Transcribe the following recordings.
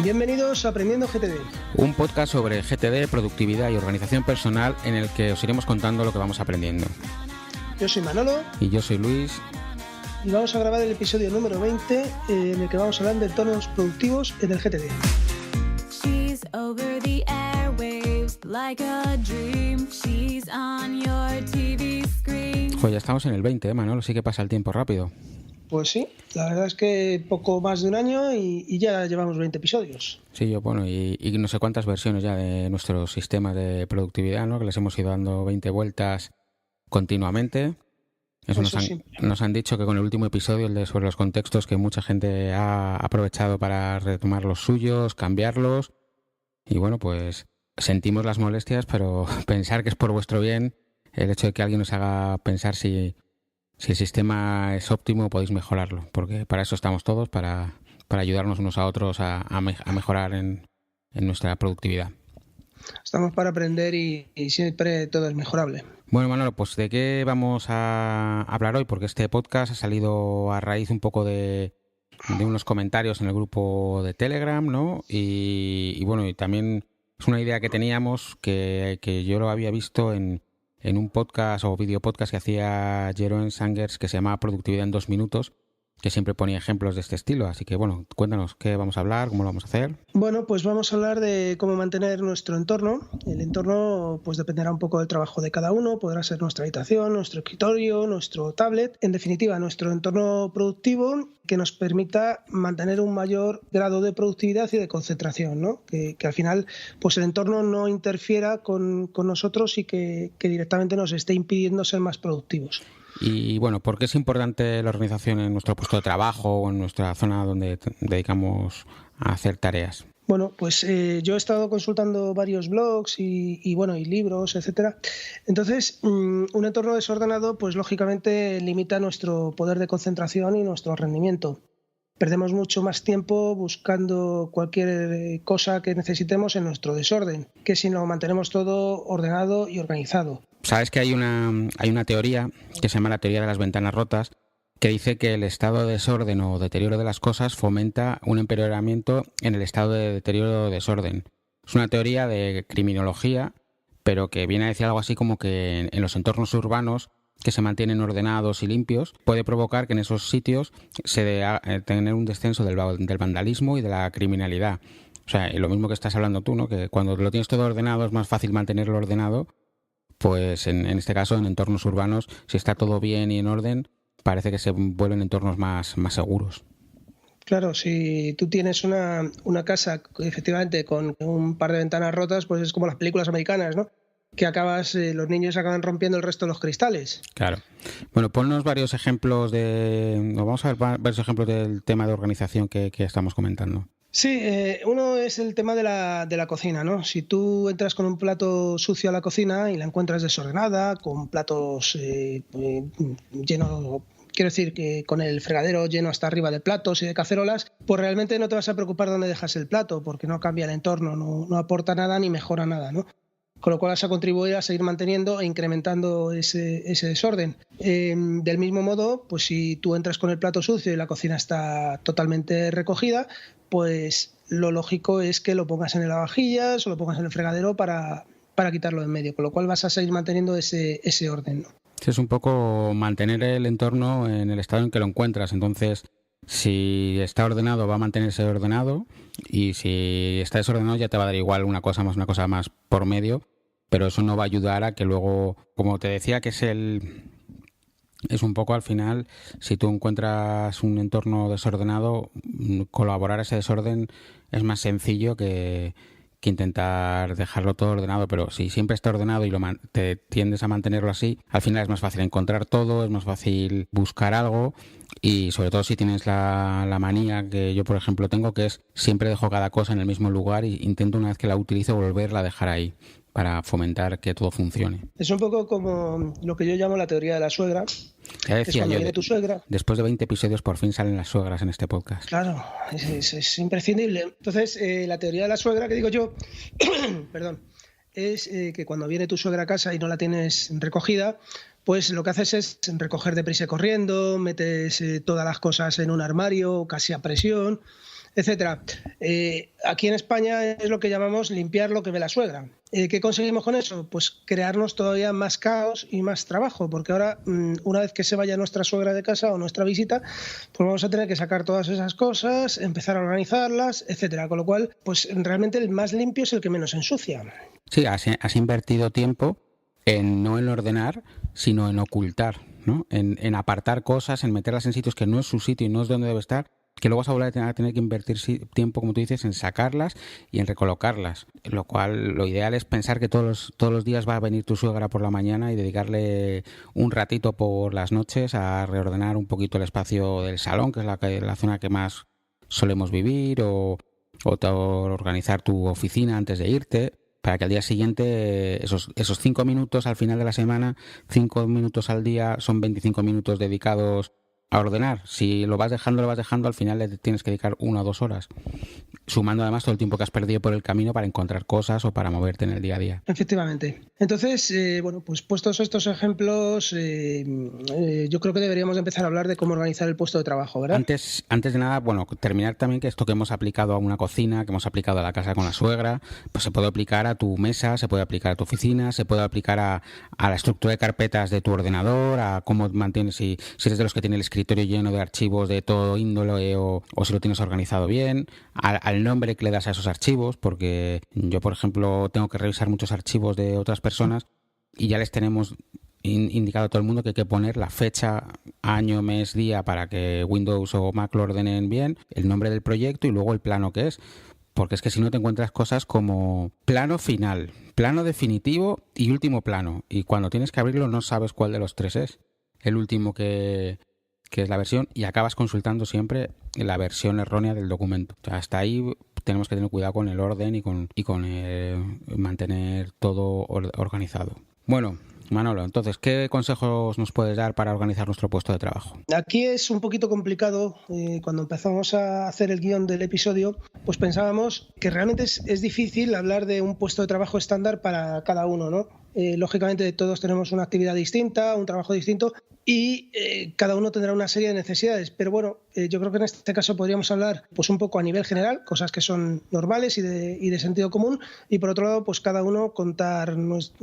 Bienvenidos a Aprendiendo GTD. Un podcast sobre GTD, productividad y organización personal en el que os iremos contando lo que vamos aprendiendo. Yo soy Manolo. Y yo soy Luis. Y vamos a grabar el episodio número 20 en el que vamos a hablar de entornos productivos en el GTD. She's over the airwaves like a dream. She's on your TV screen. Joder, ya estamos en el 20, Manolo, sí que pasa el tiempo rápido. Pues sí, la verdad es que poco más de un año y ya llevamos 20 episodios. Sí, y no sé cuántas versiones ya de nuestros sistemas de productividad, ¿no? Que les hemos ido dando 20 vueltas continuamente. Eso nos han dicho que con el último episodio, el de sobre los contextos, que mucha gente ha aprovechado para retomar los suyos, cambiarlos. Y bueno, pues sentimos las molestias, pero pensar que es por vuestro bien, el hecho de que alguien nos haga pensar si el sistema es óptimo, podéis mejorarlo, porque para eso estamos todos, para ayudarnos unos a otros a mejorar en nuestra productividad. Estamos para aprender y siempre todo es mejorable. Bueno, Manolo, pues ¿de qué vamos a hablar hoy? Porque este podcast ha salido a raíz un poco de unos comentarios en el grupo de Telegram, ¿no? Y bueno, y también es una idea que teníamos que yo lo había visto en un podcast o video podcast que hacía Jeroen Sangers, que se llamaba Productividad en 2 minutos, que siempre ponía ejemplos de este estilo. Así que bueno, cuéntanos qué vamos a hablar, cómo lo vamos a hacer. Bueno, pues vamos a hablar de cómo mantener nuestro entorno. El entorno pues dependerá un poco del trabajo de cada uno, podrá ser nuestra habitación, nuestro escritorio, nuestro tablet, en definitiva nuestro entorno productivo que nos permita mantener un mayor grado de productividad y de concentración, ¿no? Que al final pues el entorno no interfiera con nosotros y que directamente nos esté impidiendo ser más productivos. Y bueno, ¿por qué es importante la organización en nuestro puesto de trabajo o en nuestra zona donde dedicamos a hacer tareas? Bueno, pues yo he estado consultando varios blogs y libros, etcétera. Entonces, un entorno desordenado, pues lógicamente limita nuestro poder de concentración y nuestro rendimiento. Perdemos mucho más tiempo buscando cualquier cosa que necesitemos en nuestro desorden, que si no mantenemos todo ordenado y organizado. Sabes que hay una teoría que se llama la teoría de las ventanas rotas, que dice que el estado de desorden o deterioro de las cosas fomenta un empeoramiento en el estado de deterioro o desorden. Es una teoría de criminología, pero que viene a decir algo así como que en los entornos urbanos que se mantienen ordenados y limpios, puede provocar que en esos sitios se tenga un descenso del vandalismo y de la criminalidad. O sea, lo mismo que estás hablando tú, ¿no? Que cuando lo tienes todo ordenado es más fácil mantenerlo ordenado. Pues en este caso, en entornos urbanos, si está todo bien y en orden, parece que se vuelven entornos más seguros. Claro, si tú tienes una casa efectivamente con un par de ventanas rotas, pues es como las películas americanas, ¿no? Que los niños acaban rompiendo el resto de los cristales. Claro. Bueno, ponnos varios ejemplos vamos a ver varios ejemplos del tema de organización que estamos comentando. Sí, uno es el tema de la cocina, ¿no? Si tú entras con un plato sucio a la cocina y la encuentras desordenada, con platos llenos, quiero decir que con el fregadero lleno hasta arriba de platos y de cacerolas, pues realmente no te vas a preocupar dónde dejas el plato, porque no cambia el entorno, no aporta nada ni mejora nada, ¿no? Con lo cual vas a contribuir a seguir manteniendo e incrementando ese desorden. Del mismo modo, pues si tú entras con el plato sucio y la cocina está totalmente recogida, pues lo lógico es que lo pongas en el lavavajillas o lo pongas en el fregadero para quitarlo de en medio, con lo cual vas a seguir manteniendo ese orden, ¿no? Es un poco mantener el entorno en el estado en que lo encuentras. Entonces, si está ordenado, va a mantenerse ordenado, y si está desordenado ya te va a dar igual una cosa más por medio, pero eso no va a ayudar a que luego, como te decía, que es un poco al final, si tú encuentras un entorno desordenado, colaborar a ese desorden es más sencillo que intentar dejarlo todo ordenado, pero si siempre está ordenado y te tiendes a mantenerlo así, al final es más fácil encontrar todo, es más fácil buscar algo, y sobre todo si tienes la manía que yo, por ejemplo, tengo, que es siempre dejo cada cosa en el mismo lugar y intento, una vez que la utilizo, volverla a dejar ahí para fomentar que todo funcione. Es un poco como lo que yo llamo la teoría de la suegra. Ya decía yo, tu suegra. Después de 20 episodios por fin salen las suegras en este podcast. Claro, es imprescindible. Entonces, la teoría de la suegra que digo yo, perdón, es que cuando viene tu suegra a casa y no la tienes recogida, pues lo que haces es recoger deprisa y corriendo, metes todas las cosas en un armario casi a presión. etcétera. Aquí en España es lo que llamamos limpiar lo que ve la suegra. ¿Qué conseguimos con eso? Pues crearnos todavía más caos y más trabajo, porque ahora, una vez que se vaya nuestra suegra de casa o nuestra visita, pues vamos a tener que sacar todas esas cosas, empezar a organizarlas, etcétera. Con lo cual, pues realmente el más limpio es el que menos ensucia. Sí, has invertido tiempo no en ordenar, sino en ocultar, ¿no? En apartar cosas, en meterlas en sitios que no es su sitio y no es donde debe estar, que luego vas a volver a tener que invertir tiempo, como tú dices, en sacarlas y en recolocarlas. Lo cual, lo ideal es pensar que todos los días va a venir tu suegra por la mañana y dedicarle un ratito por las noches a reordenar un poquito el espacio del salón, que es la zona que más solemos vivir, o organizar tu oficina antes de irte, para que al día siguiente, esos 5 minutos al final de la semana, 5 minutos al día, son 25 minutos dedicados a ordenar. Si lo vas dejando, al final le tienes que dedicar 1 o 2 horas, sumando además todo el tiempo que has perdido por el camino para encontrar cosas o para moverte en el día a día. Efectivamente. Entonces, bueno, pues puestos estos ejemplos, yo creo que deberíamos empezar a hablar de cómo organizar el puesto de trabajo, ¿verdad? Antes de nada, bueno, terminar también que esto que hemos aplicado a una cocina, que hemos aplicado a la casa con la suegra, pues se puede aplicar a tu mesa, se puede aplicar a tu oficina, se puede aplicar a la estructura de carpetas de tu ordenador, a cómo mantienes, si eres de los que tiene el escritorio lleno de archivos de todo índole o si lo tienes organizado bien, al nombre que le das a esos archivos, porque yo, por ejemplo, tengo que revisar muchos archivos de otras personas y ya les tenemos indicado a todo el mundo que hay que poner la fecha, año, mes, día para que Windows o Mac lo ordenen bien, el nombre del proyecto y luego el plano que es. Porque es que si no te encuentras cosas como plano final, plano definitivo y último plano. Y cuando tienes que abrirlo no sabes cuál de los 3 es. El último que es la versión, y acabas consultando siempre la versión errónea del documento. O sea, hasta ahí tenemos que tener cuidado con el orden y con mantener todo organizado. Bueno, Manolo, entonces, ¿qué consejos nos puedes dar para organizar nuestro puesto de trabajo? Aquí es un poquito complicado. Cuando empezamos a hacer el guión del episodio, pues pensábamos que realmente es difícil hablar de un puesto de trabajo estándar para cada uno, ¿no? Lógicamente todos tenemos una actividad distinta, un trabajo distinto y cada uno tendrá una serie de necesidades. Pero bueno, yo creo que en este caso podríamos hablar pues un poco a nivel general, cosas que son normales y de sentido común, y por otro lado, pues cada uno contar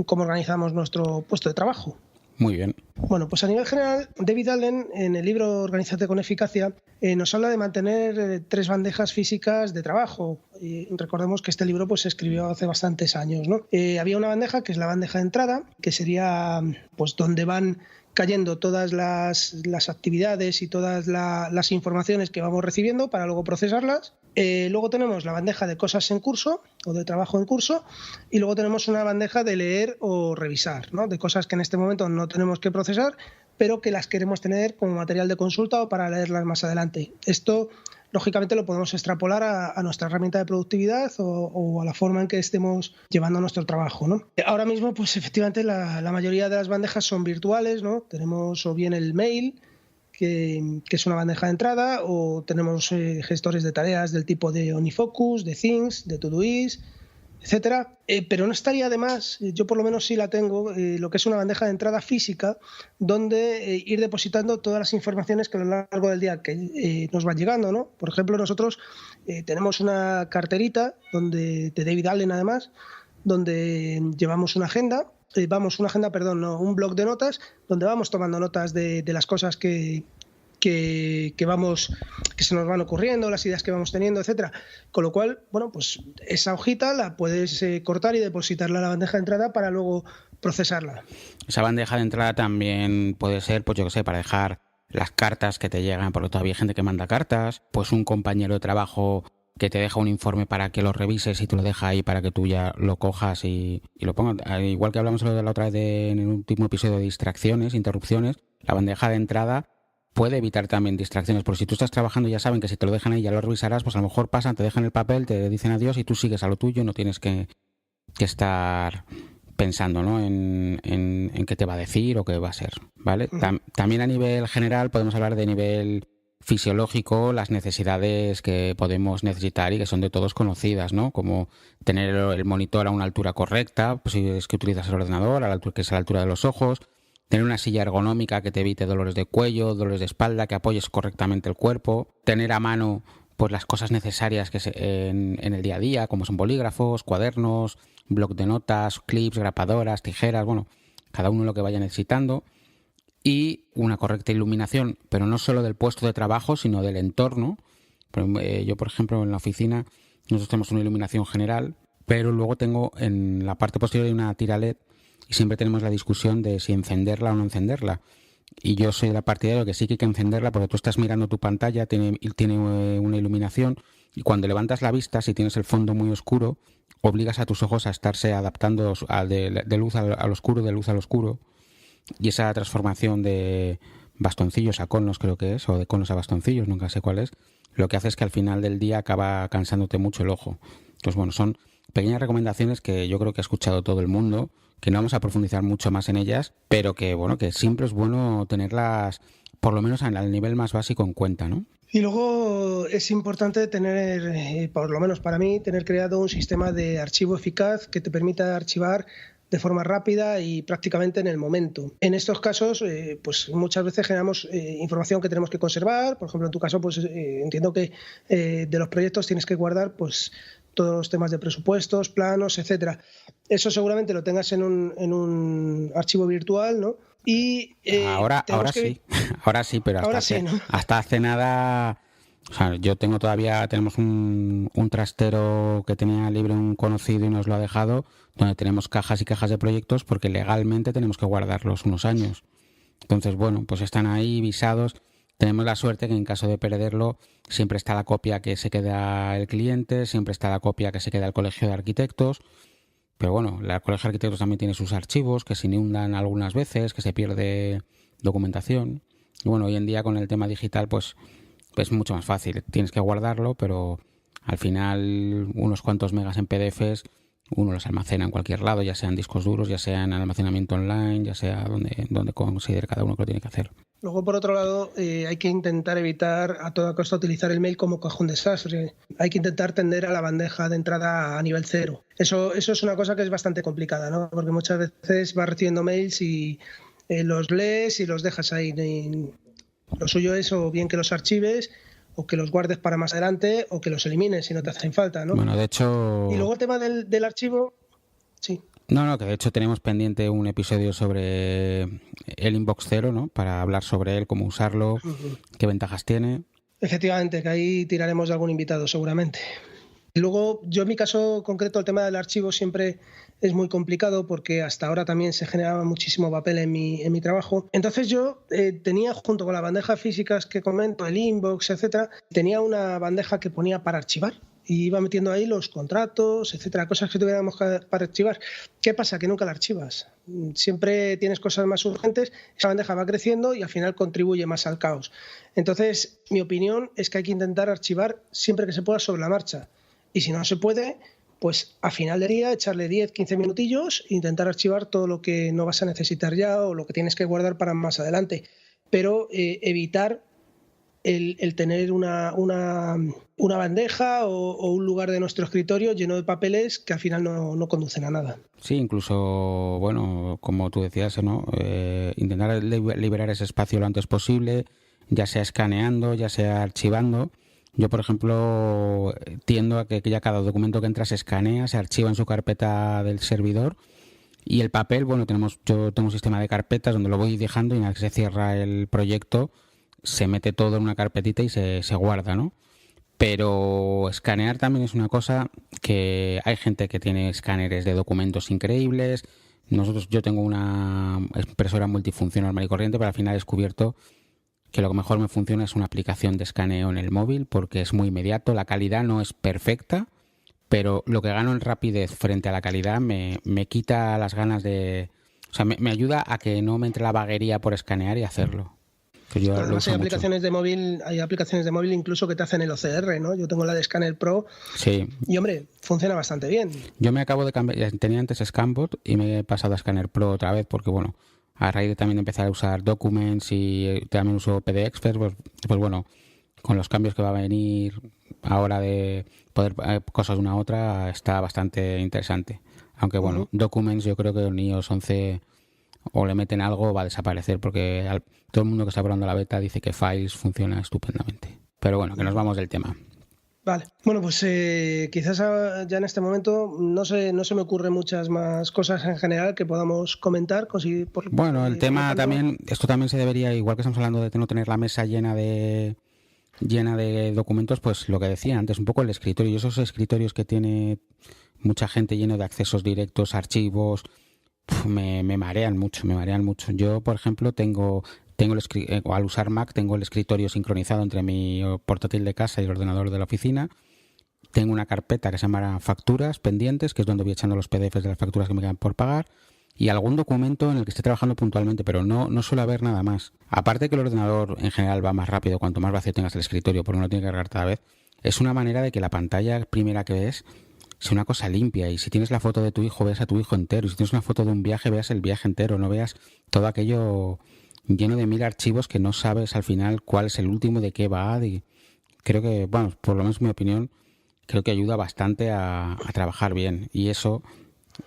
cómo organizamos nuestro puesto de trabajo. Muy bien. Bueno, pues a nivel general, David Allen, en el libro Organízate con eficacia, nos habla de mantener 3 bandejas físicas de trabajo. Recordemos que este libro pues, se escribió hace bastantes años, ¿no? Había una bandeja que es la bandeja de entrada, que sería pues donde van cayendo todas las actividades y todas las informaciones que vamos recibiendo para luego procesarlas. Luego tenemos la bandeja de cosas en curso o de trabajo en curso, y luego tenemos una bandeja de leer o revisar, ¿no? De cosas que en este momento no tenemos que procesar, pero que las queremos tener como material de consulta o para leerlas más adelante. Esto, lógicamente, lo podemos extrapolar a nuestra herramienta de productividad o a la forma en que estemos llevando nuestro trabajo, ¿no? Ahora mismo, pues efectivamente, la mayoría de las bandejas son virtuales, ¿no? Tenemos o bien el mail, que es una bandeja de entrada, o tenemos gestores de tareas del tipo de OmniFocus, de Things, de Todoist, etcétera. Pero no estaría de más, yo por lo menos sí la tengo, lo que es una bandeja de entrada física, donde ir depositando todas las informaciones que a lo largo del día que nos van llegando, ¿no? Por ejemplo, nosotros tenemos una carterita de David Allen, además, donde llevamos un blog de notas, donde vamos tomando notas de las cosas que se nos van ocurriendo, las ideas que vamos teniendo, etcétera. Con lo cual, bueno, pues esa hojita la puedes cortar y depositarla a la bandeja de entrada para luego procesarla. Esa bandeja de entrada también puede ser, pues yo qué sé, para dejar las cartas que te llegan, porque todavía hay gente que manda cartas, pues un compañero de trabajo que te deja un informe para que lo revises y te lo deja ahí para que tú ya lo cojas y lo pongas. Igual que hablamos la otra vez en el último episodio de distracciones, interrupciones, la bandeja de entrada puede evitar también distracciones, porque si tú estás trabajando ya saben que si te lo dejan ahí ya lo revisarás, pues a lo mejor pasan, te dejan el papel, te dicen adiós y tú sigues a lo tuyo, no tienes que estar pensando, ¿no? en qué te va a decir o qué va a ser, ¿vale? También a nivel general podemos hablar de nivel fisiológico, las necesidades que podemos necesitar y que son de todos conocidas, ¿no? Como tener el monitor a una altura correcta, pues si es que utilizas el ordenador, que es a la altura de los ojos, tener una silla ergonómica que te evite dolores de cuello, dolores de espalda, que apoyes correctamente el cuerpo, tener a mano pues las cosas necesarias en el día a día, como son bolígrafos, cuadernos, bloc de notas, clips, grapadoras, tijeras, bueno, cada uno lo que vaya necesitando. Y una correcta iluminación, pero no solo del puesto de trabajo, sino del entorno. Yo, por ejemplo, en la oficina, nosotros tenemos una iluminación general, pero luego tengo en la parte posterior hay una tira LED y siempre tenemos la discusión de si encenderla o no encenderla. Y yo soy de la partidaria de que sí que hay que encenderla porque tú estás mirando tu pantalla, tiene una iluminación y cuando levantas la vista, si tienes el fondo muy oscuro, obligas a tus ojos a estarse adaptando de luz al oscuro, de luz al oscuro. Y esa transformación de bastoncillos a conos, creo que es, o de conos a bastoncillos, nunca sé cuál es, lo que hace es que al final del día acaba cansándote mucho el ojo. Entonces, bueno, son pequeñas recomendaciones que yo creo que ha escuchado todo el mundo, que no vamos a profundizar mucho más en ellas, pero que, bueno, que siempre es bueno tenerlas, por lo menos al nivel más básico, en cuenta, ¿no? Y luego es importante tener, por lo menos para mí, tener creado un sistema de archivo eficaz que te permita archivar de forma rápida y prácticamente en el momento. En estos casos, pues muchas veces generamos información que tenemos que conservar. Por ejemplo, en tu caso, pues entiendo que de los proyectos tienes que guardar pues todos los temas de presupuestos, planos, etcétera. Eso seguramente lo tengas en un archivo virtual, ¿no? Y ahora sí, pero hasta hace nada. O sea, tenemos un trastero que tenía libre un conocido y nos lo ha dejado, donde tenemos cajas y cajas de proyectos porque legalmente tenemos que guardarlos unos años. Entonces, bueno, pues están ahí visados. Tenemos la suerte que en caso de perderlo siempre está la copia que se queda el cliente, siempre está la copia que se queda el colegio de arquitectos. Pero bueno, el colegio de arquitectos también tiene sus archivos que se inundan algunas veces, que se pierde documentación. Y bueno, hoy en día con el tema digital pues es mucho más fácil. Tienes que guardarlo, pero al final unos cuantos megas en PDFs uno los almacena en cualquier lado, ya sean discos duros, ya sea en almacenamiento online, ya sea donde considere cada uno que lo tiene que hacer. Luego, por otro lado, hay que intentar evitar a toda costa utilizar el mail como cajón de desastre. Hay que intentar tender a la bandeja de entrada a nivel cero. Eso es una cosa que es bastante complicada, ¿no? Porque muchas veces vas recibiendo mails y los lees y los dejas ahí. Lo suyo es o bien que los archives o que los guardes para más adelante o que los elimines si no te hacen falta, ¿no? Bueno, de hecho... Y luego el tema del archivo... Sí. No, que de hecho tenemos pendiente un episodio sobre el Inbox Cero, ¿no? Para hablar sobre él, cómo usarlo, qué ventajas tiene. Efectivamente, que ahí tiraremos de algún invitado seguramente. Y luego, yo en mi caso concreto, el tema del archivo siempre es muy complicado porque hasta ahora también se generaba muchísimo papel en mi trabajo. Entonces yo tenía, junto con las bandejas físicas que comento, el inbox, etcétera, tenía una bandeja que ponía para archivar. Y iba metiendo ahí los contratos, etcétera, cosas que tuviéramos para archivar. ¿Qué pasa? Que nunca la archivas. Siempre tienes cosas más urgentes, esa bandeja va creciendo y al final contribuye más al caos. Entonces, mi opinión es que hay que intentar archivar siempre que se pueda sobre la marcha. Y si no se puede, pues a final de día echarle 10, 15 minutillos e intentar archivar todo lo que no vas a necesitar ya o lo que tienes que guardar para más adelante. Pero evitar el tener una bandeja o un lugar de nuestro escritorio lleno de papeles que al final no conducen a nada. Sí, incluso, bueno, como tú decías, ¿no? Intentar liberar ese espacio lo antes posible, ya sea escaneando, ya sea archivando. Yo, por ejemplo, tiendo a que ya cada documento que entra se escanea, se archiva en su carpeta del servidor. Y el papel, bueno, yo tengo un sistema de carpetas donde lo voy dejando y una vez que se cierra el proyecto se mete todo en una carpetita y se guarda, ¿no? Pero escanear también es una cosa que hay gente que tiene escáneres de documentos increíbles. Yo tengo una impresora multifunción normal y corriente, pero al final he descubierto que lo que mejor me funciona es una aplicación de escaneo en el móvil porque es muy inmediato, la calidad no es perfecta, pero lo que gano en rapidez frente a la calidad me quita las ganas de... O sea, me ayuda a que no me entre la vaguería por escanear y hacerlo. Además hay aplicaciones de móvil incluso que te hacen el OCR, ¿no? Yo tengo la de Scanner Pro. Sí. Y hombre, funciona bastante bien. Yo me acabo de cambiar, tenía antes Scanbot y me he pasado a Scanner Pro otra vez porque bueno, a raíz de también empezar a usar Documents y también uso PD Expert, pues bueno, con los cambios que va a venir ahora de poder cosas de una a otra está bastante interesante. Aunque bueno, Documents yo creo que en iOS 11 o le meten algo va a desaparecer porque todo el mundo que está probando la beta dice que Files funciona estupendamente. Pero bueno, que nos vamos del tema. Vale. Bueno, pues quizás ya en este momento no se me ocurren muchas más cosas en general que podamos comentar. Bueno, el tema también, esto también se debería, igual que estamos hablando de no tener la mesa llena de documentos, pues lo que decía antes, un poco el escritorio, y esos escritorios que tiene mucha gente lleno de accesos directos, archivos, me marean mucho, Yo, por ejemplo, al usar Mac, tengo el escritorio sincronizado entre mi portátil de casa y el ordenador de la oficina. Tengo una carpeta que se llama facturas pendientes, que es donde voy echando los PDFs de las facturas que me quedan por pagar, y algún documento en el que esté trabajando puntualmente, pero no suele haber nada más. Aparte que el ordenador en general va más rápido cuanto más vacío tengas el escritorio, porque no tiene que cargar cada vez, es una manera de que la pantalla primera que ves sea una cosa limpia, y si tienes la foto de tu hijo, veas a tu hijo entero, y si tienes una foto de un viaje, veas el viaje entero, no veas todo aquello lleno de 1000 archivos que no sabes al final cuál es el último, de qué va. Creo que, bueno, por lo menos en mi opinión, creo que ayuda bastante a trabajar bien, y eso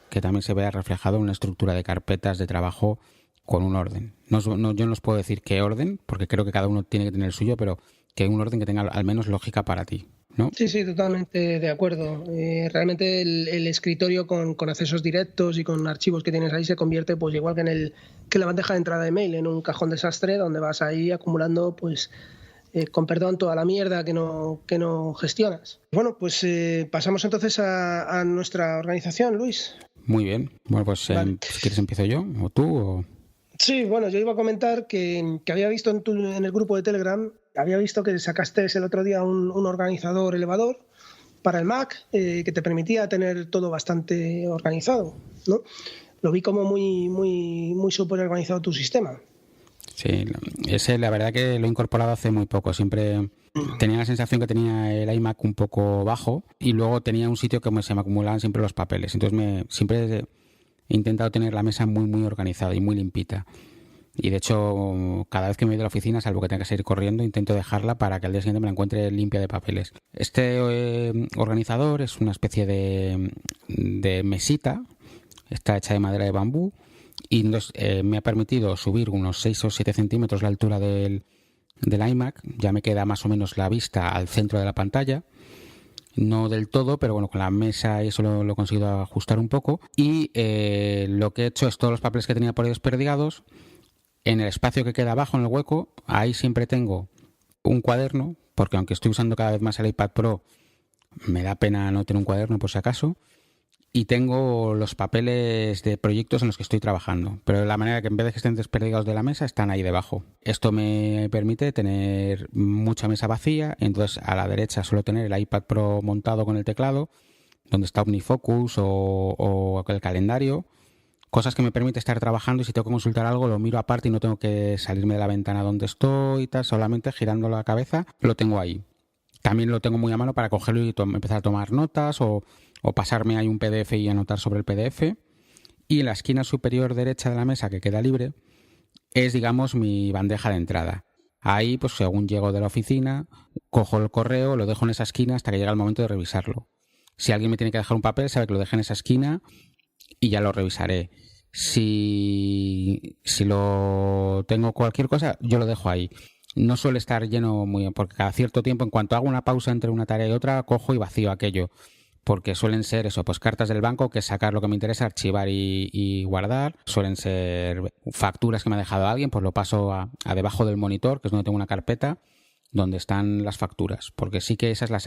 que también se vea reflejado en una estructura de carpetas de trabajo con un orden. Yo no os puedo decir qué orden, porque creo que cada uno tiene que tener el suyo, pero que un orden que tenga al menos lógica para ti, ¿no? Sí, totalmente de acuerdo. Realmente el escritorio con accesos directos y con archivos que tienes ahí se convierte, pues igual que la bandeja de entrada de mail, en un cajón desastre donde vas ahí acumulando, pues con perdón, toda la mierda que no gestionas. Bueno, pues pasamos entonces a nuestra organización, Luis. Muy bien. Bueno, pues vale. Si quieres empiezo yo, o tú, o... Sí, bueno, yo iba a comentar que había visto en el grupo de Telegram, había visto que sacaste el otro día un organizador elevador para el Mac que te permitía tener todo bastante organizado, ¿no? Lo vi como muy súper organizado tu sistema. Sí, ese la verdad que lo he incorporado hace muy poco. Siempre tenía la sensación que tenía el iMac un poco bajo, y luego tenía un sitio que se me acumulaban siempre los papeles. Entonces siempre he intentado tener la mesa muy organizada y muy limpita. Y de hecho, cada vez que me voy de la oficina, salvo que tenga que seguir corriendo, intento dejarla para que al día siguiente me la encuentre limpia de papeles. Este organizador es una especie de mesita, está hecha de madera de bambú, y me ha permitido subir unos 6 o 7 centímetros la altura del iMac. Ya me queda más o menos la vista al centro de la pantalla. No del todo, pero bueno, con la mesa eso lo he conseguido ajustar un poco. Y lo que he hecho es todos los papeles que tenía por ahí desperdigados. En el espacio que queda abajo, en el hueco, ahí siempre tengo un cuaderno, porque aunque estoy usando cada vez más el iPad Pro, me da pena no tener un cuaderno por si acaso. Y tengo los papeles de proyectos en los que estoy trabajando, pero de la manera que en vez de que estén desperdigados de la mesa, están ahí debajo. Esto me permite tener mucha mesa vacía. Entonces a la derecha suelo tener el iPad Pro montado con el teclado, donde está OmniFocus o el calendario, cosas que me permite estar trabajando, y si tengo que consultar algo lo miro aparte y no tengo que salirme de la ventana donde estoy y tal, solamente girando la cabeza lo tengo ahí. También lo tengo muy a mano para cogerlo y empezar a tomar notas o pasarme ahí un PDF y anotar sobre el PDF. Y en la esquina superior derecha de la mesa, que queda libre, es, digamos, mi bandeja de entrada. Ahí, pues según llego de la oficina, cojo el correo, lo dejo en esa esquina hasta que llega el momento de revisarlo. Si alguien me tiene que dejar un papel, sabe que lo deje en esa esquina y ya lo revisaré. Si lo tengo cualquier cosa, yo lo dejo ahí. No suele estar lleno muy bien, porque cada cierto tiempo, en cuanto hago una pausa entre una tarea y otra, cojo y vacío aquello. Porque suelen ser eso, pues cartas del banco, que es sacar lo que me interesa, archivar y guardar. Suelen ser facturas que me ha dejado alguien, pues lo paso a debajo del monitor, que es donde tengo una carpeta donde están las facturas. Porque sí que esas las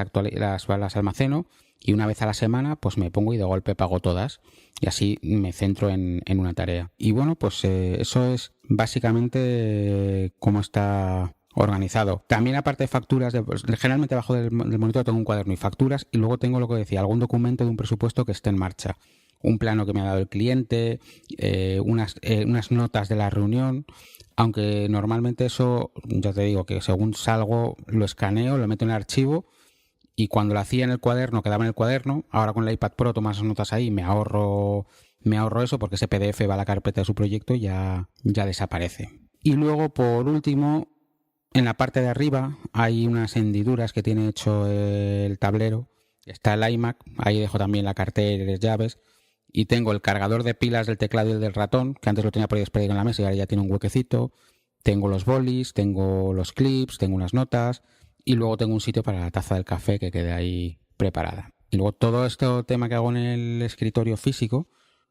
almaceno, y una vez a la semana pues me pongo y de golpe pago todas. Y así me centro en una tarea. Y bueno, pues eso es básicamente cómo está organizado. También, aparte de facturas, generalmente debajo del monitor tengo un cuaderno y facturas, y luego tengo lo que decía, algún documento de un presupuesto que esté en marcha, un plano que me ha dado el cliente, unas notas de la reunión, aunque normalmente eso, ya te digo que según salgo lo escaneo, lo meto en el archivo, y cuando lo hacía en el cuaderno quedaba en el cuaderno. Ahora con el iPad Pro tomo esas notas ahí, me ahorro eso, porque ese PDF va a la carpeta de su proyecto y ya desaparece. Y luego, por último, en la parte de arriba hay unas hendiduras que tiene hecho el tablero. Está el iMac, ahí dejo también la cartera y las llaves. Y tengo el cargador de pilas del teclado y del ratón, que antes lo tenía por ahí desplegado en la mesa y ahora ya tiene un huequecito. Tengo los bolis, tengo los clips, tengo unas notas y luego tengo un sitio para la taza del café que quede ahí preparada. Y luego todo este tema que hago en el escritorio físico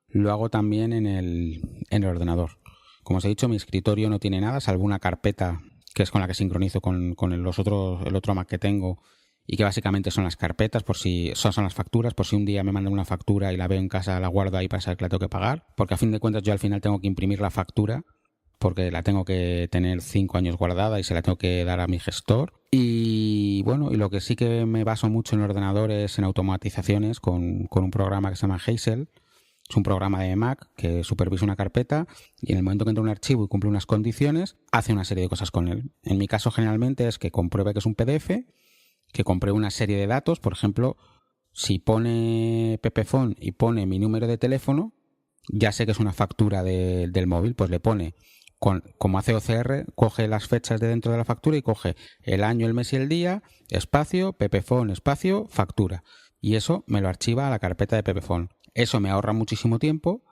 lo hago también en el ordenador. Como os he dicho, mi escritorio no tiene nada, salvo una carpeta que es con la que sincronizo con el otro Mac que tengo, y que básicamente son las carpetas, por si son las facturas, por si un día me mandan una factura y la veo en casa, la guardo ahí para saber que la tengo que pagar, porque a fin de cuentas yo al final tengo que imprimir la factura, porque la tengo que tener 5 años guardada y se la tengo que dar a mi gestor. Y bueno, y lo que sí que me baso mucho en el ordenador es en automatizaciones con un programa que se llama Hazel. Es un programa de Mac que supervisa una carpeta y en el momento que entra un archivo y cumple unas condiciones, hace una serie de cosas con él. En mi caso generalmente es que compruebe que es un PDF, que compruebe una serie de datos. Por ejemplo, si pone Pepephone y pone mi número de teléfono, ya sé que es una factura del móvil, pues le pone, como hace OCR, coge las fechas de dentro de la factura y coge el año, el mes y el día, espacio, Pepephone, espacio, factura. Y eso me lo archiva a la carpeta de Pepephone. Eso me ahorra muchísimo tiempo,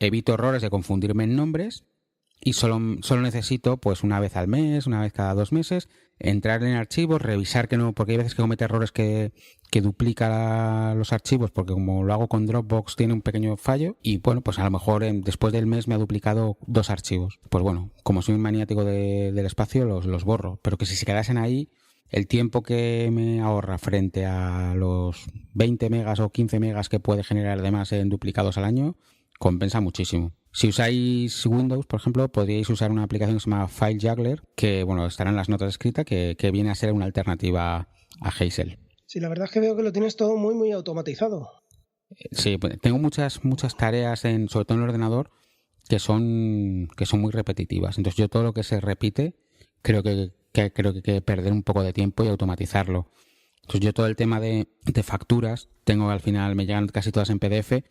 evito errores de confundirme en nombres y solo necesito, pues una vez al mes, una vez cada 2 meses, entrar en archivos, revisar que no, porque hay veces que comete errores que duplica los archivos, porque como lo hago con Dropbox tiene un pequeño fallo y bueno, pues a lo mejor después del mes me ha duplicado 2 archivos. Pues bueno, como soy un maniático del espacio, los borro, pero que si se quedasen ahí, el tiempo que me ahorra frente a los 20 megas o 15 megas que puede generar además en duplicados al año, compensa muchísimo. Si usáis Windows, por ejemplo, podríais usar una aplicación que se llama FileJuggler, que bueno, estará en las notas escritas, que viene a ser una alternativa a Hazel. Sí, la verdad es que veo que lo tienes todo muy, muy automatizado. Sí, tengo muchas tareas, sobre todo en el ordenador, que son muy repetitivas. Entonces yo todo lo que se repite, creo que hay que perder un poco de tiempo y automatizarlo. Entonces yo todo el tema de facturas, al final me llegan casi todas en PDF,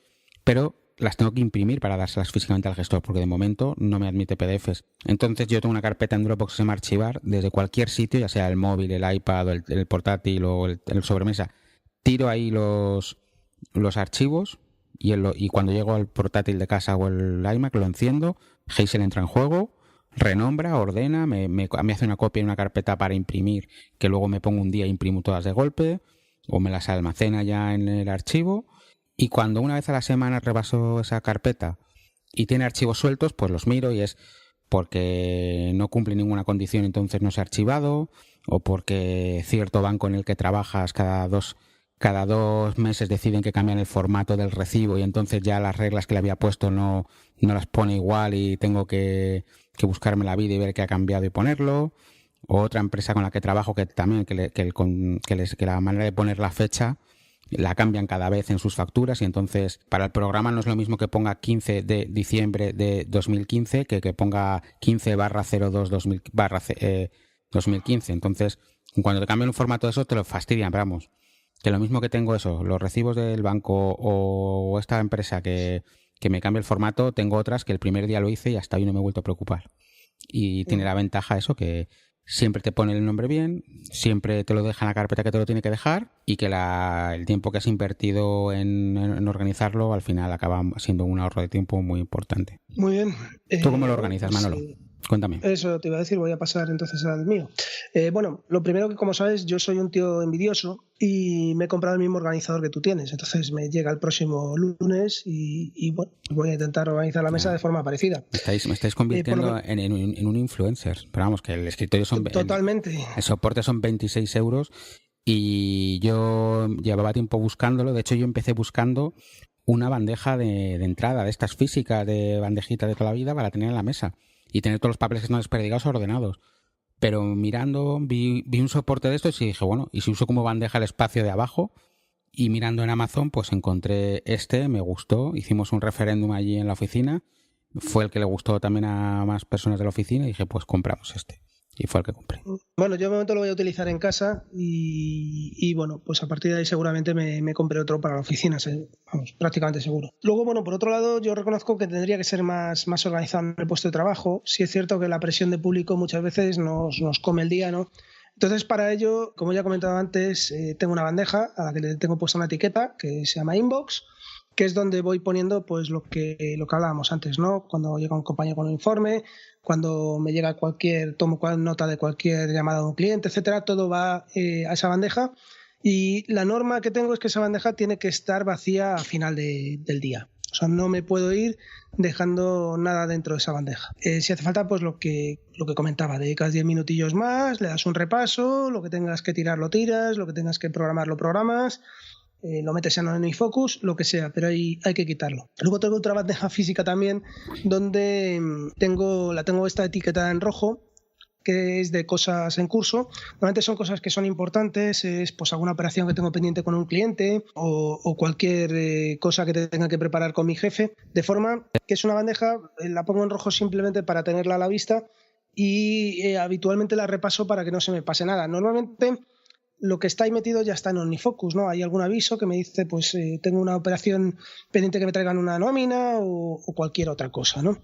pero las tengo que imprimir para dárselas físicamente al gestor, porque de momento no me admite PDFs. Entonces yo tengo una carpeta en Dropbox que se llama archivar desde cualquier sitio, ya sea el móvil, el iPad, el portátil o el sobremesa. Tiro ahí los archivos y cuando llego al portátil de casa o el iMac lo enciendo, Hazel entra en juego, renombra, ordena, me hace una copia en una carpeta para imprimir, que luego me pongo un día e imprimo todas de golpe, o me las almacena ya en el archivo. Y cuando una vez a la semana repaso esa carpeta y tiene archivos sueltos, pues los miro y es porque no cumple ninguna condición, entonces no se ha archivado, o porque cierto banco en el que trabajas cada dos meses deciden que cambian el formato del recibo y entonces ya las reglas que le había puesto no las pone igual y tengo que buscarme la vida y ver qué ha cambiado y ponerlo. O otra empresa con la que trabajo que también que la manera de poner la fecha la cambian cada vez en sus facturas y entonces para el programa no es lo mismo que ponga 15 de diciembre de 2015 que ponga 15/02/2015. Entonces, cuando te cambian un formato de eso te lo fastidian, pero vamos, que lo mismo que tengo eso, los recibos del banco o esta empresa que me cambia el formato, tengo otras que el primer día lo hice y hasta hoy no me he vuelto a preocupar. Y tiene la ventaja eso que siempre te pone el nombre bien, siempre te lo deja en la carpeta que te lo tiene que dejar y que el tiempo que has invertido en organizarlo al final acaba siendo un ahorro de tiempo muy importante. Muy bien. ¿Tú cómo lo organizas, Manolo? Sí. Cuéntame. Eso te iba a decir, voy a pasar entonces al mío. Bueno, lo primero que como sabes, yo soy un tío envidioso y me he comprado el mismo organizador que tú tienes. Entonces me llega el próximo lunes y bueno, voy a intentar organizar la mesa de forma parecida. Me estáis convirtiendo en un influencer. Pero vamos, que el escritorio son... Totalmente. El soporte son 26 euros y yo llevaba tiempo buscándolo. De hecho, yo empecé buscando una bandeja de entrada de estas físicas, de bandejita de toda la vida para tener en la mesa y tener todos los papeles que están desperdigados ordenados. Pero mirando, vi un soporte de estos y dije, bueno, ¿y si uso como bandeja el espacio de abajo? Y mirando en Amazon, pues encontré me gustó, hicimos un referéndum allí en la oficina, fue el que le gustó también a más personas de la oficina y dije, pues compramos este. Y fue el que compré. Bueno, yo de momento lo voy a utilizar en casa y bueno, pues a partir de ahí seguramente me compré otro para la oficina, vamos, prácticamente seguro. Luego, bueno, por otro lado, yo reconozco que tendría que ser más organizado en el puesto de trabajo. Sí es cierto que la presión de público muchas veces nos come el día, ¿no? Entonces, para ello, como ya he comentado antes, tengo una bandeja a la que le tengo puesta una etiqueta que se llama Inbox que es donde voy poniendo pues lo que hablábamos antes, ¿no? Cuando llega un compañero con un informe, cuando me llega tomo nota de cualquier llamada de un cliente, etcétera, todo va a esa bandeja. Y la norma que tengo es que esa bandeja tiene que estar vacía a final del día. O sea, no me puedo ir dejando nada dentro de esa bandeja. Si hace falta, pues lo que comentaba, dedicas 10 minutillos más, le das un repaso, lo que tengas que tirar lo tiras, lo que tengas que programar lo programas, lo metes en OmniFocus, lo que sea, pero hay que quitarlo. Luego tengo otra bandeja física también donde la tengo esta etiquetada en rojo, que es de cosas en curso. Normalmente son cosas que son importantes, es pues alguna operación que tengo pendiente con un cliente o cualquier cosa que tenga que preparar con mi jefe, de forma que es una bandeja, la pongo en rojo simplemente para tenerla a la vista y habitualmente la repaso para que no se me pase nada. Normalmente lo que está ahí metido ya está en OmniFocus, ¿no? Hay algún aviso que me dice, pues tengo una operación pendiente que me traigan una nómina o cualquier otra cosa, ¿no?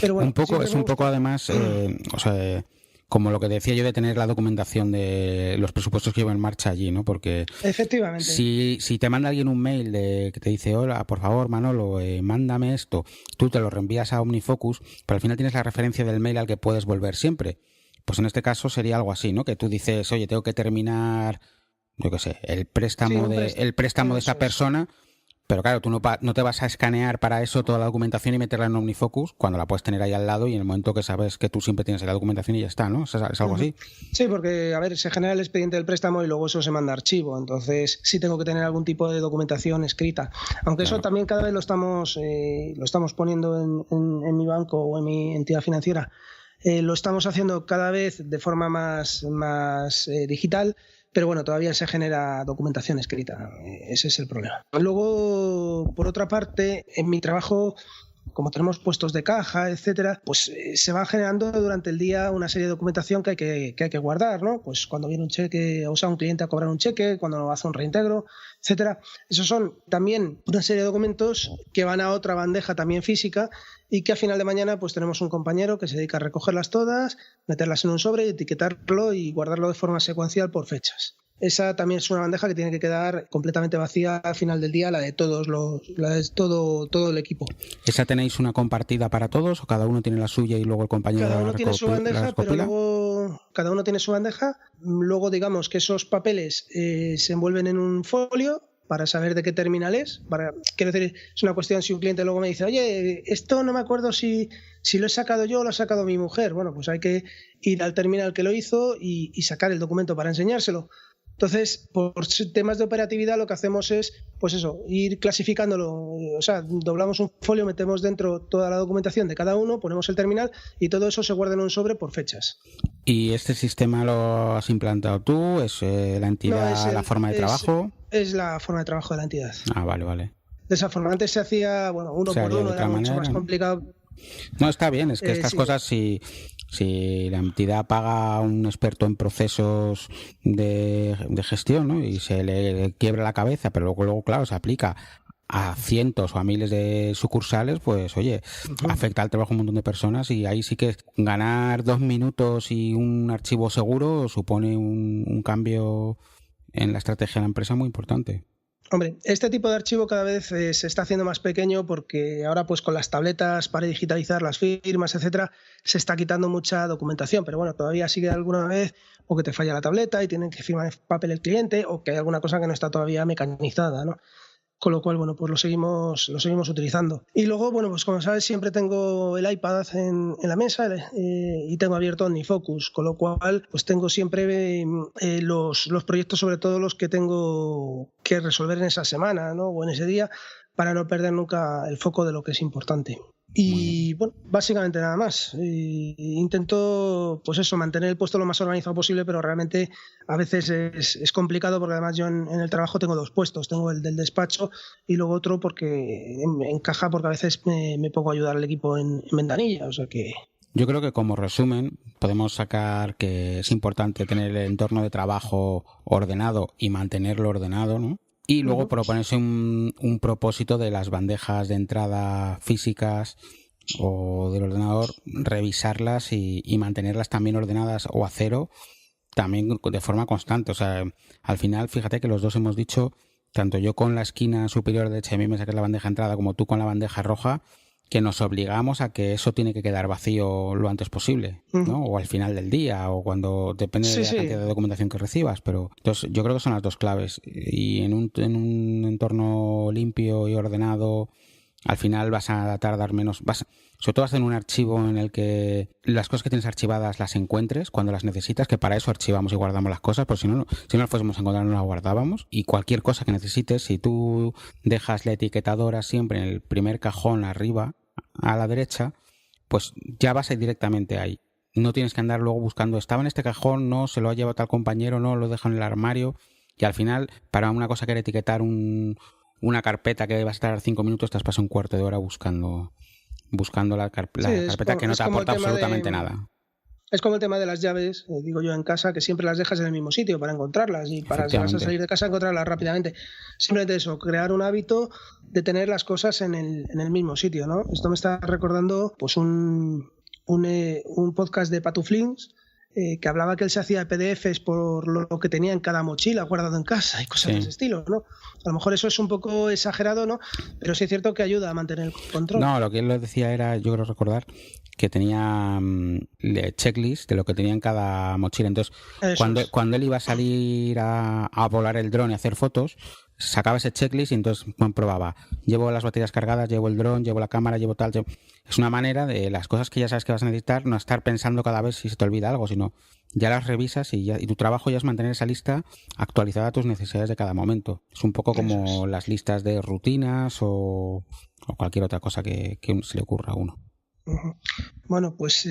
Pero bueno, es un poco además, o sea, como lo que decía yo de tener la documentación de los presupuestos que llevo en marcha allí, ¿no? Porque efectivamente, si te manda alguien un mail que te dice, hola, por favor, Manolo, mándame esto, tú te lo reenvías a OmniFocus, pero al final tienes la referencia del mail al que puedes volver siempre. Pues en este caso sería algo así, ¿no? Que tú dices, oye, tengo que terminar, yo qué sé, el préstamo de esta persona, pero claro, tú no te vas a escanear para eso toda la documentación y meterla en OmniFocus cuando la puedes tener ahí al lado y en el momento que sabes que tú siempre tienes la documentación y ya está, ¿no? ¿Es algo así? Sí, porque, a ver, se genera el expediente del préstamo y luego eso se manda a archivo, entonces sí tengo que tener algún tipo de documentación escrita. Aunque claro, eso también cada vez lo estamos poniendo en mi banco o en mi entidad financiera. Lo estamos haciendo cada vez de forma más digital, pero bueno, todavía se genera documentación escrita. Ese es el problema. Luego, por otra parte, en mi trabajo, como tenemos puestos de caja, etcétera, pues se va generando durante el día una serie de documentación que hay que guardar, ¿no? Pues cuando viene un cheque, o sea, un cliente a cobrar un cheque, cuando hace un reintegro, etcétera. Esos son también una serie de documentos que van a otra bandeja también física y que a final de mañana pues tenemos un compañero que se dedica a recogerlas todas, meterlas en un sobre, etiquetarlo y guardarlo de forma secuencial por fechas. Esa también es una bandeja que tiene que quedar completamente vacía al final del día, la de todo el equipo. ¿Esa tenéis una compartida para todos o cada uno tiene la suya y luego el compañero cada uno tiene su bandeja, pero luego cada uno tiene su bandeja. Luego digamos que esos papeles se envuelven en un folio para saber de qué terminal es. Quiero decir, es una cuestión si un cliente luego me dice, oye, esto no me acuerdo si lo he sacado yo o lo ha sacado mi mujer. Bueno, pues hay que ir al terminal que lo hizo y sacar el documento para enseñárselo. Entonces, por temas de operatividad lo que hacemos es, pues eso, ir clasificándolo, o sea, doblamos un folio, metemos dentro toda la documentación de cada uno, ponemos el terminal y todo eso se guarda en un sobre por fechas. ¿Y este sistema lo has implantado tú? ¿Es la entidad, la forma de trabajo? Es la forma de trabajo de la entidad. Ah, vale. De esa forma, antes se hacía, bueno, uno por uno, era mucho más complicado. No, está bien, es que estas cosas si la entidad paga a un experto en procesos de gestión, ¿no? Y se le quiebra la cabeza, pero luego claro, se aplica a cientos o a miles de sucursales, pues oye, afecta al trabajo de un montón de personas y ahí sí que ganar 2 minutos y un archivo seguro supone un cambio en la estrategia de la empresa muy importante. Hombre, este tipo de archivo cada vez se está haciendo más pequeño porque ahora pues con las tabletas para digitalizar las firmas, etcétera, se está quitando mucha documentación, pero bueno, todavía sigue alguna vez o que te falla la tableta y tienen que firmar en papel el cliente o que hay alguna cosa que no está todavía mecanizada, ¿no? Con lo cual, bueno, pues lo seguimos utilizando. Y luego, bueno, pues como sabes, siempre tengo el iPad en la mesa y tengo abierto OmniFocus, con lo cual, pues tengo siempre los proyectos, sobre todo los que tengo que resolver en esa semana, ¿no? O en ese día, para no perder nunca el foco de lo que es importante. Y bueno, básicamente nada más. Intento, pues eso, mantener el puesto lo más organizado posible, pero realmente a veces es complicado porque además yo en el trabajo tengo 2 puestos. Tengo el del despacho y luego otro porque encaja porque a veces me pongo a ayudar al equipo en ventanilla, o sea que... Yo creo que como resumen podemos sacar que es importante tener el entorno de trabajo ordenado y mantenerlo ordenado, ¿no? Y luego proponerse un propósito de las bandejas de entrada físicas o del ordenador, revisarlas y mantenerlas también ordenadas o a cero, también de forma constante. O sea, al final, fíjate que los dos hemos dicho tanto yo con la esquina superior derecha de mi mesa, que es la bandeja de entrada, como tú con la bandeja roja, que nos obligamos a que eso tiene que quedar vacío lo antes posible, ¿no? O al final del día, o cuando depende de la cantidad de documentación que recibas. Pero entonces yo creo que son las dos claves. Y en un entorno limpio y ordenado, al final vas a tardar menos. Sobre todo vas a tener un archivo en el que las cosas que tienes archivadas las encuentres cuando las necesitas, que para eso archivamos y guardamos las cosas, porque si no las fuésemos a encontrar no las guardábamos. Y cualquier cosa que necesites, si tú dejas la etiquetadora siempre en el primer cajón arriba, a la derecha, pues ya vas a ir directamente ahí. No tienes que andar luego buscando, estaba en este cajón, no, se lo ha llevado tal compañero, no, lo deja en el armario. Y al final, para una cosa que era etiquetar una carpeta que va a estar 5 minutos, te has pasado un cuarto de hora buscando la carpeta que no te aporta absolutamente nada. Es como el tema de las llaves, digo yo en casa, que siempre las dejas en el mismo sitio para encontrarlas y para si vas a salir de casa encontrarlas rápidamente. Simplemente eso, crear un hábito de tener las cosas en el mismo sitio, ¿no? Esto me está recordando pues un podcast de Patuflins que hablaba que él se hacía PDFs por lo que tenía en cada mochila guardado en casa y cosas de ese estilo, ¿no? A lo mejor eso es un poco exagerado, ¿no? Pero sí es cierto que ayuda a mantener el control. No, lo que él lo decía era, yo creo recordar, que tenía checklist de lo que tenía en cada mochila. Entonces, cuando él iba a salir a volar el dron y hacer fotos, sacaba ese checklist y entonces probaba. Llevo las baterías cargadas, llevo el dron, llevo la cámara, llevo tal. Es una manera de las cosas que ya sabes que vas a necesitar, no estar pensando cada vez si se te olvida algo, sino ya las revisas y tu trabajo ya es mantener esa lista actualizada a tus necesidades de cada momento. Es un poco como las listas de rutinas o cualquier otra cosa que se le ocurra a uno. Bueno, pues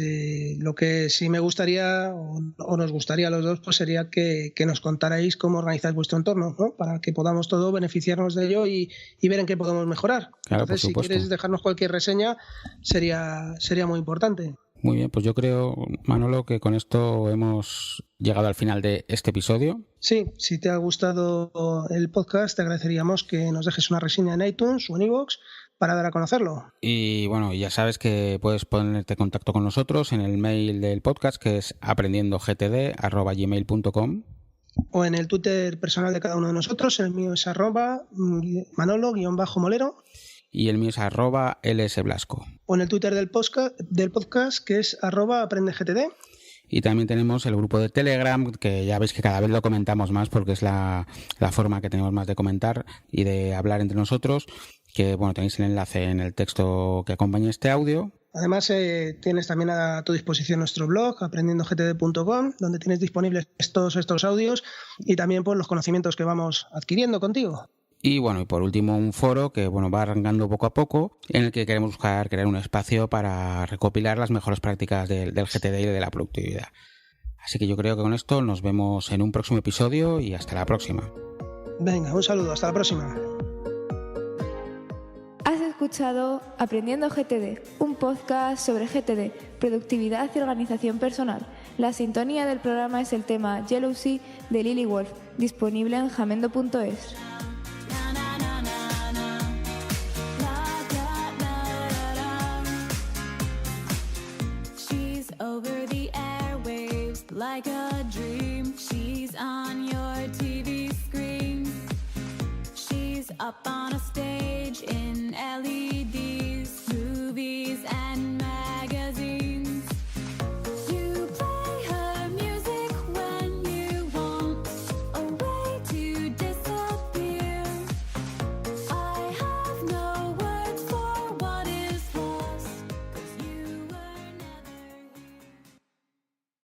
lo que sí me gustaría o nos gustaría a los dos pues sería que nos contarais cómo organizáis vuestro entorno, ¿no? Para que podamos todos beneficiarnos de ello y ver en qué podemos mejorar. Claro, entonces, si quieres dejarnos cualquier reseña, sería muy importante. Muy bien, pues yo creo, Manolo, que con esto hemos llegado al final de este episodio. Sí, si te ha gustado el podcast, te agradeceríamos que nos dejes una reseña en iTunes o en iVoox para dar a conocerlo. Y bueno, ya sabes que puedes ponerte en contacto con nosotros en el mail del podcast, que es aprendiendogtd@gmail.com, o en el Twitter personal de cada uno de nosotros. El mío es @manolo_molero y el mío es @lsblasco. O en el Twitter del podcast que es @aprendegtd. Y también tenemos el grupo de Telegram, que ya veis que cada vez lo comentamos más porque es la forma que tenemos más de comentar y de hablar entre nosotros, que bueno, tenéis el enlace en el texto que acompaña este audio. Además, tienes también a tu disposición nuestro blog, aprendiendogtd.com, donde tienes disponibles todos estos audios y también pues, los conocimientos que vamos adquiriendo contigo. Y bueno, y por último un foro que bueno va arrancando poco a poco, en el que queremos buscar crear un espacio para recopilar las mejores prácticas del GTD y de la productividad. Así que yo creo que con esto nos vemos en un próximo episodio y hasta la próxima. Venga, un saludo, hasta la próxima. Has escuchado Aprendiendo GTD, un podcast sobre GTD, productividad y organización personal. La sintonía del programa es el tema Yellow Sea de Lily Wolf, disponible en jamendo.es. Over the airwaves like a dream. She's on your TV screen. She's up on a stage in LEDs, movies and